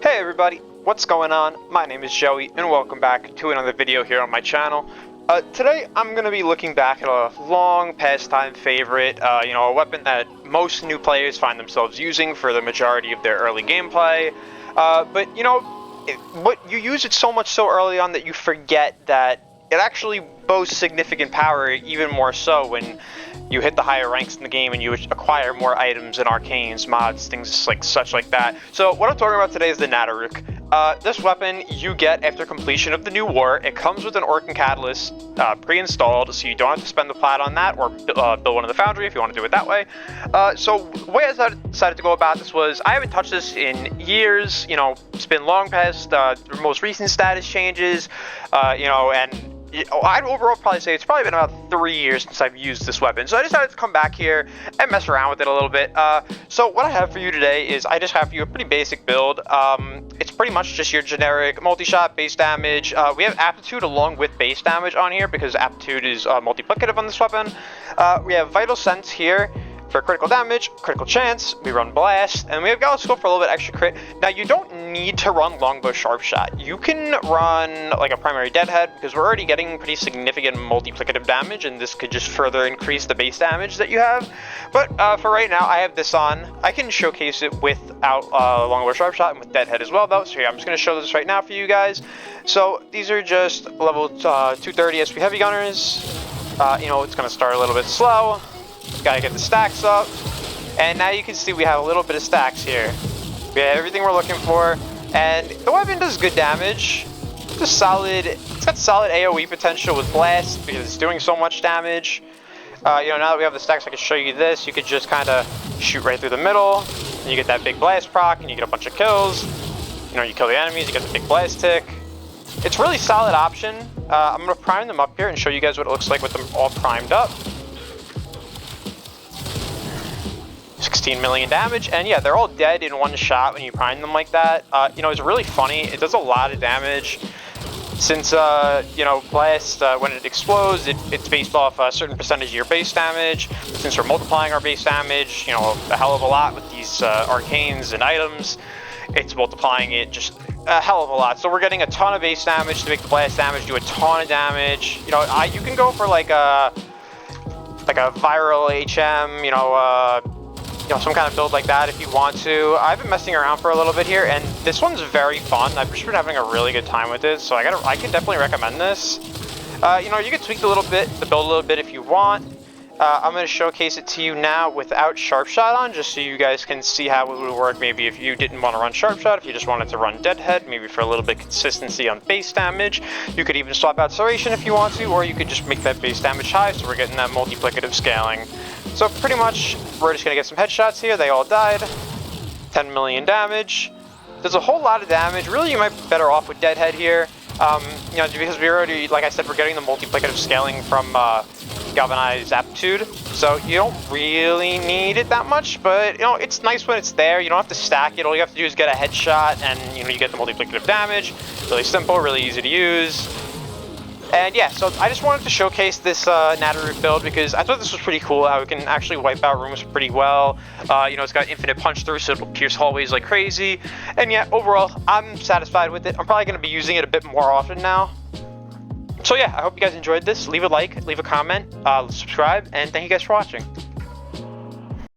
Hey everybody, what's going on? My name is Joey and welcome back to another video here on my channel. Today I'm going to be looking back at a long pastime favorite, a weapon that most new players find themselves using for the majority of their early gameplay. But you use it so much so early on that you forget that it actually boasts significant power, even more so when you hit the higher ranks in the game and you acquire more items and arcanes, mods, things like that. So what I'm talking about today is the Nataruk. This weapon you get after completion of the new war. It comes with an Orcan Catalyst pre-installed, so you don't have to spend the plat on that or build one in the foundry if you want to do it that way. So the way I decided to go about this was I haven't touched this in years. It's been long past the most recent status changes, and I'd overall probably say it's probably been about 3 years since I've used this weapon. So I decided to come back here and mess around with it a little bit. So what I have for you today is I just have for you a pretty basic build. It's pretty much just your generic multi-shot base damage. We have aptitude along with base damage on here because aptitude is multiplicative on this weapon. We have vital sense here for critical damage, critical chance. We run blast, and we have Galloscope for a little bit extra crit. Now you don't need to run longbow sharp shot. You can run like a primary deadhead because we're already getting pretty significant multiplicative damage, and this could just further increase the base damage that you have. But for right now, I have this on. I can showcase it without longbow sharp shot and with deadhead as well, though. So here, I'm just going to show this right now for you guys. So these are just level 230 SP heavy gunners. It's going to start a little bit slow. Gotta get the stacks up, and now you can see we have a little bit of stacks here. We have everything we're looking for, and the weapon does good damage. It's got solid AoE potential with blast because it's doing so much damage. Now that we have the stacks, I can show you this. You could just kind of shoot right through the middle, and you get that big blast proc, and you get a bunch of kills. You kill the enemies, you get the big blast tick. It's a really solid option. I'm gonna prime them up here and show you guys what it looks like with them all primed up. 16 million damage, and yeah, they're all dead in one shot when you prime them like that. It's really funny. It does a lot of damage. Since, blast, when it explodes, it's based off a certain percentage of your base damage. Since we're multiplying our base damage, a hell of a lot with these arcanes and items, it's multiplying it just a hell of a lot. So we're getting a ton of base damage to make the blast damage do a ton of damage. You can go for like a viral HM, some kind of build like that if you want to. I've been messing around for a little bit here, and this one's very fun. I've just been having a really good time with it, so I can definitely recommend this. You can tweak the build a little bit if you want. I'm going to showcase it to you now without sharp shot on, just so you guys can see how it would work. Maybe if you didn't want to run sharp shot, if you just wanted to run deadhead, maybe for a little bit consistency on base damage. You could even swap out Serration if you want to, or you could just make that base damage high, so we're getting that multiplicative scaling. So pretty much, we're just going to get some headshots here. They all died. 10 million damage. There's a whole lot of damage. Really, you might be better off with deadhead here. Because we already, like I said, we're getting the multiplicative scaling from galvanized aptitude. So you don't really need it that much, but it's nice when it's there. You don't have to stack it. All you have to do is get a headshot, and you get the multiplicative damage. Really simple, really easy to use. And yeah, so I just wanted to showcase this Nataruk build because I thought this was pretty cool how it can actually wipe out rooms pretty well. It's got infinite punch through, so it'll pierce hallways like crazy. And yeah, overall, I'm satisfied with it. I'm probably going to be using it a bit more often now. So yeah, I hope you guys enjoyed this. Leave a like, leave a comment, subscribe, and thank you guys for watching.